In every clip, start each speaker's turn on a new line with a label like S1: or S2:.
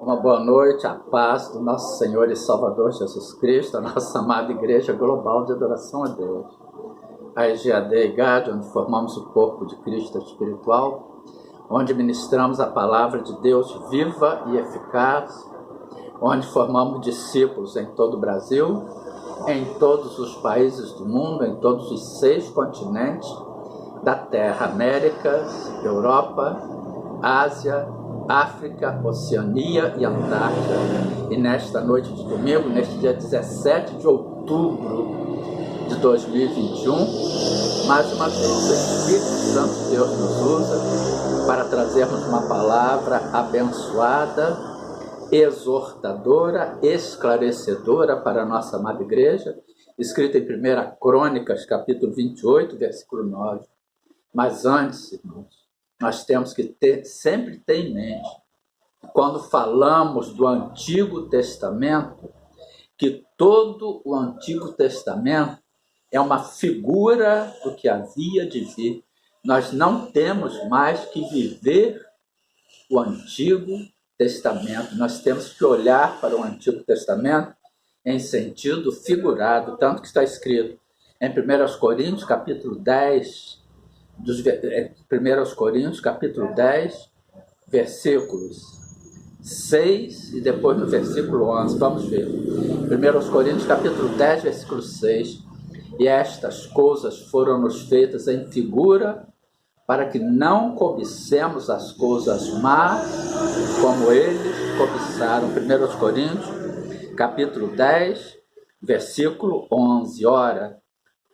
S1: Uma boa noite, a paz do nosso Senhor e Salvador Jesus Cristo, a nossa amada Igreja Global de Adoração a Deus. A EGAD IGAD, onde formamos o corpo de Cristo espiritual, onde ministramos a palavra de Deus viva e eficaz, onde formamos discípulos em todo o Brasil, em todos os países do mundo, em todos os 6 continentes da Terra, Américas, Europa, Ásia, África, Oceania e Antártida. E nesta noite de domingo, neste dia 17 de outubro de 2021, mais uma vez o Espírito Santo de Deus nos usa para trazermos uma palavra abençoada, exortadora, esclarecedora para a nossa amada igreja, escrita em 1 Crônicas, capítulo 28, versículo 9. Mas antes, irmãos, nós temos que sempre ter em mente, quando falamos do Antigo Testamento, que todo o Antigo Testamento é uma figura do que havia de vir. Nós não temos mais que viver o Antigo Testamento. Nós temos que olhar para o Antigo Testamento em sentido figurado, tanto que está escrito em 1 Coríntios, capítulo 10, 1 Coríntios, capítulo 10, versículos 6 e depois no versículo 11. Vamos ver. 1 Coríntios, capítulo 10, versículo 6. E estas coisas foram-nos feitas em figura, para que não cobicemos as coisas más, como eles cobiçaram. 1 Coríntios, capítulo 10, versículo 11. Ora,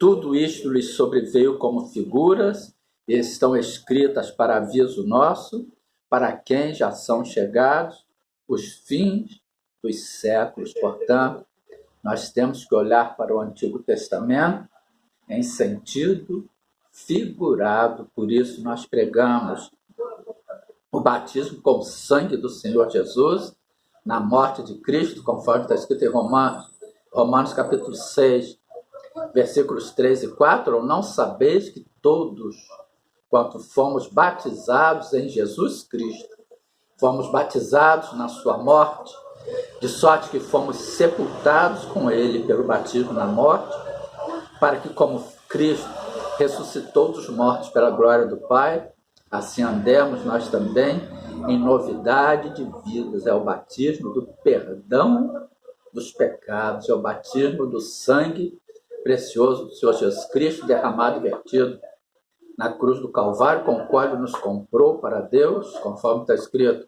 S1: tudo isto lhes sobreveio como figuras, e estão escritas para aviso nosso, para quem já são chegados os fins dos séculos. Portanto, nós temos que olhar para o Antigo Testamento em sentido figurado. Por isso nós pregamos o batismo com o sangue do Senhor Jesus, na morte de Cristo, conforme está escrito em Romanos capítulo 6, versículos 3 e 4. Ou não sabeis que todos, quanto fomos batizados em Jesus Cristo, fomos batizados na sua morte, de sorte que fomos sepultados com ele pelo batismo na morte, para que, como Cristo ressuscitou dos mortos pela glória do Pai, assim andemos nós também em novidade de vidas. É o batismo do perdão dos pecados, é o batismo do sangue precioso do Senhor Jesus Cristo, derramado e vertido na cruz do Calvário, com o qual ele nos comprou para Deus, conforme está escrito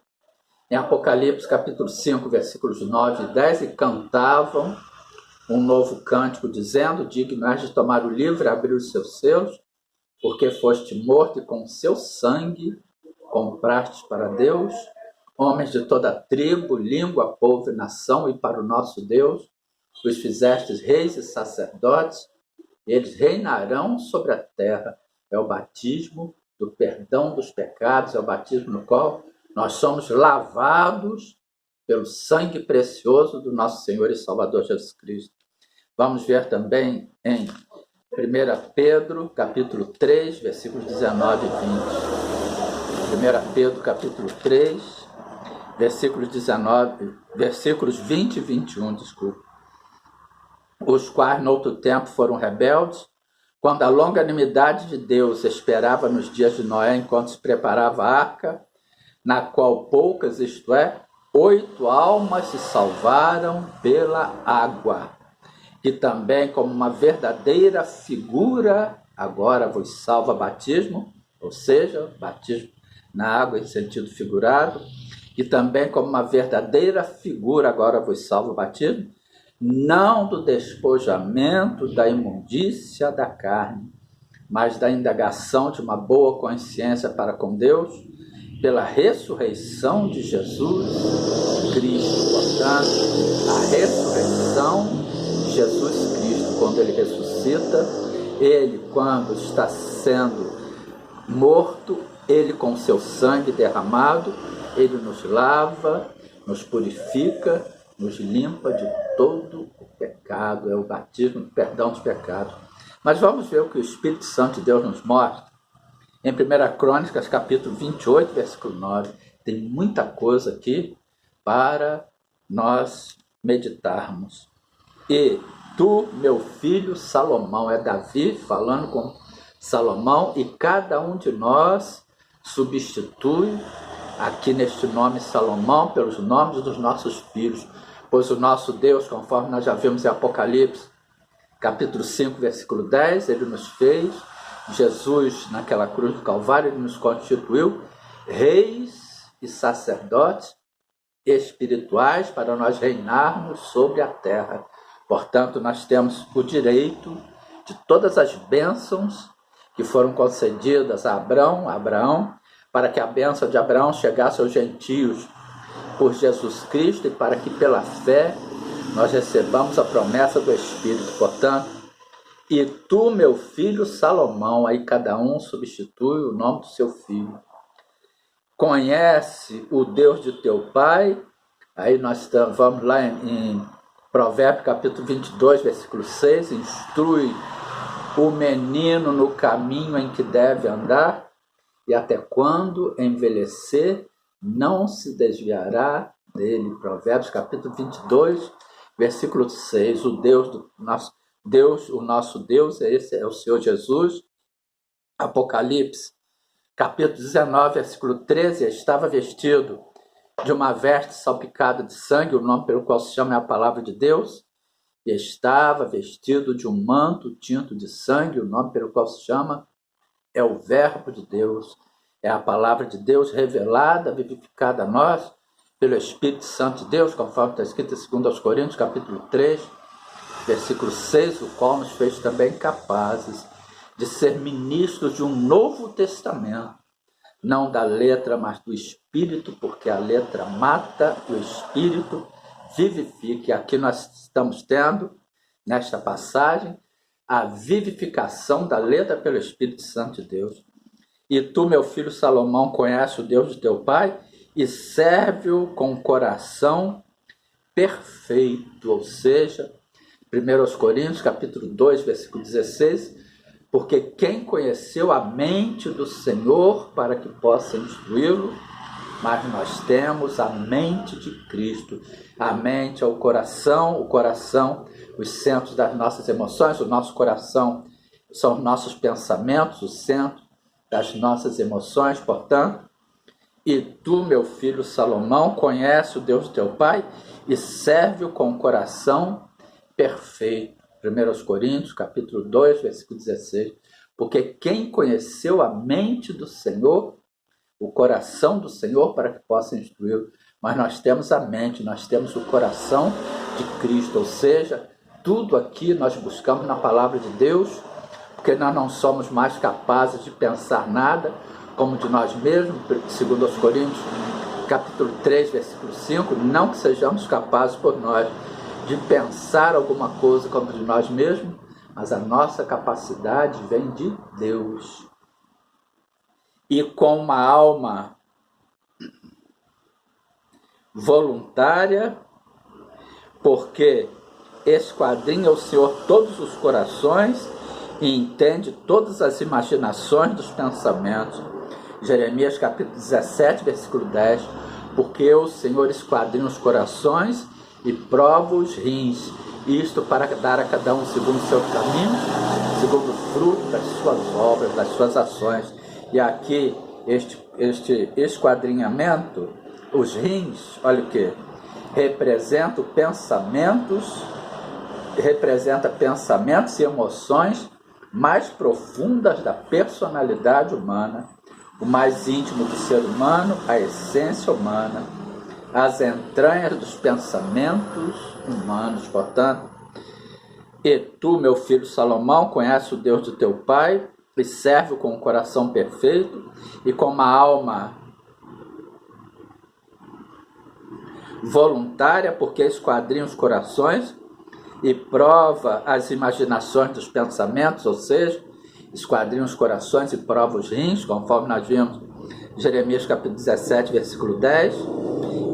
S1: em Apocalipse, capítulo 5, versículos 9 e 10, e cantavam um novo cântico, dizendo: digno és de tomar o livro e abrir os seus selos, porque foste morto e com seu sangue compraste para Deus homens de toda tribo, língua, povo e nação, e para o nosso Deus os fizestes reis e sacerdotes, e eles reinarão sobre a terra. É o batismo do perdão dos pecados, é o batismo no qual nós somos lavados pelo sangue precioso do nosso Senhor e Salvador Jesus Cristo. Vamos ver também em 1 Pedro, capítulo 3, versículos 19 e 20. 1 Pedro, capítulo 3, versículos 20 e 21, desculpa. Os quais, no outro tempo, foram rebeldes, quando a longanimidade de Deus esperava nos dias de Noé, enquanto se preparava a arca, na qual poucas, isto é, 8 almas se salvaram pela água, que também, como uma verdadeira figura, agora vos salva batismo, ou seja, batismo na água em sentido figurado, que também, como uma verdadeira figura, agora vos salva batismo, não do despojamento da imundícia da carne, mas da indagação de uma boa consciência para com Deus, pela ressurreição de Jesus Cristo. Portanto, a ressurreição de Jesus Cristo, quando ele ressuscita, ele, quando está sendo morto, ele com seu sangue derramado, ele nos lava, nos purifica, nos limpa de todo o pecado. É o batismo do perdão dos pecados. Mas vamos ver o que o Espírito Santo de Deus nos mostra em 1 Crônicas, capítulo 28, versículo 9. Tem muita coisa aqui para nós meditarmos. E tu, meu filho Salomão, é Davi falando com Salomão, e cada um de nós substitui aqui neste nome Salomão pelos nomes dos nossos filhos, pois o nosso Deus, conforme nós já vimos em Apocalipse, capítulo 5, versículo 10, ele nos fez, Jesus naquela cruz do Calvário, ele nos constituiu reis e sacerdotes espirituais para nós reinarmos sobre a terra. Portanto, nós temos o direito de todas as bênçãos que foram concedidas a Abraão, para que a bênção de Abraão chegasse aos gentios por Jesus Cristo e para que pela fé nós recebamos a promessa do Espírito. Portanto, e tu, meu filho Salomão, aí cada um substitui o nome do seu filho. Conhece o Deus de teu pai. Aí nós vamos lá em Provérbios capítulo 22, versículo 6, instrui o menino no caminho em que deve andar, e até quando envelhecer, não se desviará dele. Provérbios capítulo 22, versículo 6. O nosso Deus, esse é o Senhor Jesus. Apocalipse capítulo 19, versículo 13, estava vestido de uma veste salpicada de sangue, o nome pelo qual se chama é a palavra de Deus, e estava vestido de um manto tinto de sangue, o nome pelo qual se chama é o Verbo de Deus, é a palavra de Deus revelada, vivificada a nós pelo Espírito Santo de Deus, conforme está escrito em 2 Coríntios, capítulo 3, versículo 6, o qual nos fez também capazes de ser ministros de um novo testamento, não da letra, mas do Espírito, porque a letra mata, o Espírito vivifica. E aqui nós estamos tendo, nesta passagem, a vivificação da letra pelo Espírito Santo de Deus. E tu, meu filho Salomão, conhece o Deus de teu pai e serve-o com coração perfeito. Ou seja, 1 Coríntios, capítulo 2, versículo 16, porque quem conheceu a mente do Senhor para que possa instruí-lo, mas nós temos a mente de Cristo. A mente é o coração, os centros das nossas emoções, o nosso coração são os nossos pensamentos, o centro das nossas emoções, portanto. E tu, meu filho Salomão, conhece o Deus do teu pai e serve-o com coração perfeito. 1 Coríntios, capítulo 2, versículo 16. Porque quem conheceu a mente do Senhor, o coração do Senhor, para que possa instruí-lo. Mas nós temos a mente, nós temos o coração de Cristo. Ou seja, tudo aqui nós buscamos na palavra de Deus, porque nós não somos mais capazes de pensar nada como de nós mesmos. 2 Coríntios, capítulo 3, versículo 5. Não que sejamos capazes por nós de pensar alguma coisa como de nós mesmos, mas a nossa capacidade vem de Deus. E com uma alma voluntária, porque esquadrinha o Senhor todos os corações e entende todas as imaginações dos pensamentos. Jeremias capítulo 17, versículo 10. Porque o Senhor esquadrinha os corações e prova os rins, isto para dar a cada um segundo o seu caminho, segundo o fruto das suas obras, das suas ações. E aqui, este esquadrinhamento, os rins, olha o que? Representa pensamentos e emoções mais profundas da personalidade humana, o mais íntimo do ser humano, a essência humana, as entranhas dos pensamentos humanos. Portanto, e tu, meu filho Salomão, conhece o Deus de teu pai e serve com um coração perfeito e com uma alma voluntária, porque esquadrinha os corações e prova as imaginações dos pensamentos, ou seja, esquadrinha os corações e prova os rins, conforme nós vimos Jeremias capítulo 17, versículo 10.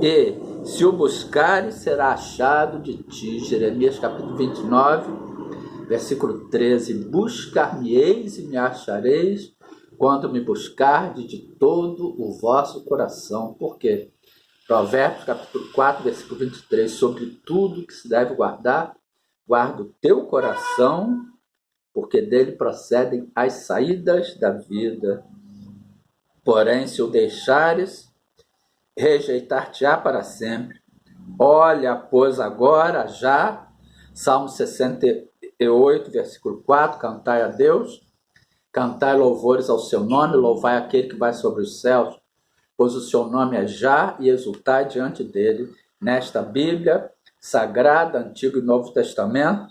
S1: E se o buscares, será achado de ti. Jeremias capítulo 29, versículo 13. Buscar-me-eis e me achareis, quando me buscardes de todo o vosso coração. Por quê? Provérbios capítulo 4, versículo 23, sobre tudo que se deve guardar, guarda o teu coração, porque dele procedem as saídas da vida. Porém, se o deixares, rejeitar-te-á para sempre. Olha, pois agora já, Salmo 68, versículo 4, cantai a Deus, cantai louvores ao seu nome, louvai aquele que vai sobre os céus, pois o seu nome é já, e exultai diante dele. Nesta Bíblia Sagrada, Antigo e Novo Testamento,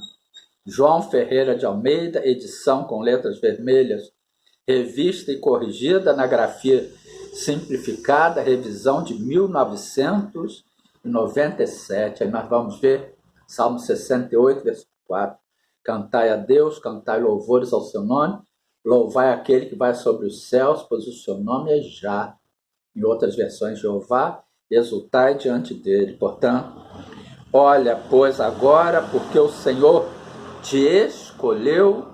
S1: João Ferreira de Almeida, edição com letras vermelhas, revista e corrigida na grafia simplificada, revisão de 1997. Aí nós vamos ver Salmo 68, versículo 4. Cantai a Deus, cantai louvores ao seu nome, louvai aquele que vai sobre os céus, pois o seu nome é já. Em outras versões, Jeová, exultai diante dele. Portanto, olha, pois agora, porque o Senhor te escolheu.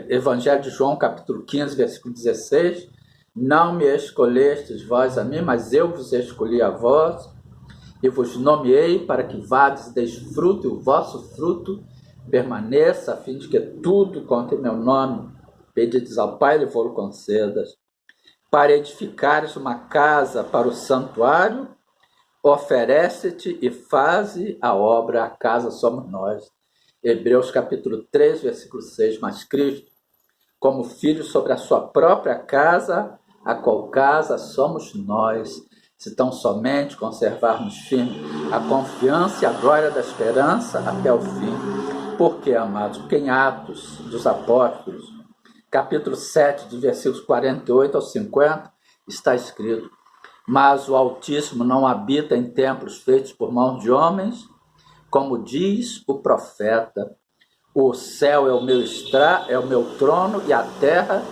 S1: Evangelho de João, capítulo 15, versículo 16. Não me escolhestes vós a mim, mas eu vos escolhi a vós, e vos nomeei para que vades e deis fruto, e o vosso fruto permaneça, a fim de que tudo quanto em meu nome pedides ao Pai, e vou-lo concedas. Para edificares uma casa para o santuário, oferece-te e faze a obra, a casa somos nós. Hebreus capítulo 3, versículo 6. Mas Cristo, como filho sobre a sua própria casa, a qual casa somos nós, se tão somente conservarmos firme a confiança e a glória da esperança até o fim. Por quê, amados? Porque em Atos dos Apóstolos, capítulo 7, de versículos 48 ao 50, está escrito: mas o Altíssimo não habita em templos feitos por mãos de homens, como diz o profeta: o céu é o meu trono, e a terra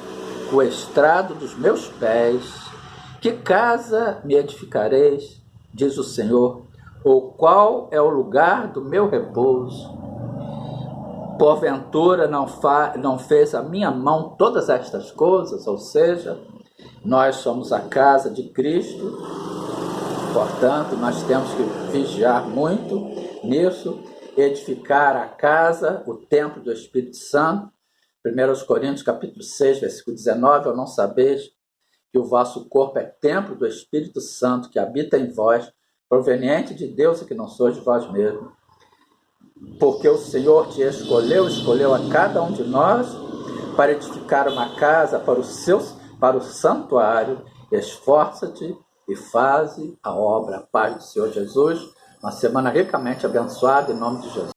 S1: o estrado dos meus pés. Que casa me edificareis, diz o Senhor, ou qual é o lugar do meu repouso? Porventura não fez a minha mão todas estas coisas? Ou seja, nós somos a casa de Cristo, portanto, nós temos que vigiar muito nisso, edificar a casa, o templo do Espírito Santo. 1 Coríntios capítulo 6, versículo 19, ou não sabeis que o vosso corpo é templo do Espírito Santo, que habita em vós, proveniente de Deus e que não sois de vós mesmos. Porque o Senhor te escolheu a cada um de nós para edificar uma casa para o santuário. Esforça-te e faze a obra. A paz do Senhor Jesus. Uma semana ricamente abençoada, em nome de Jesus.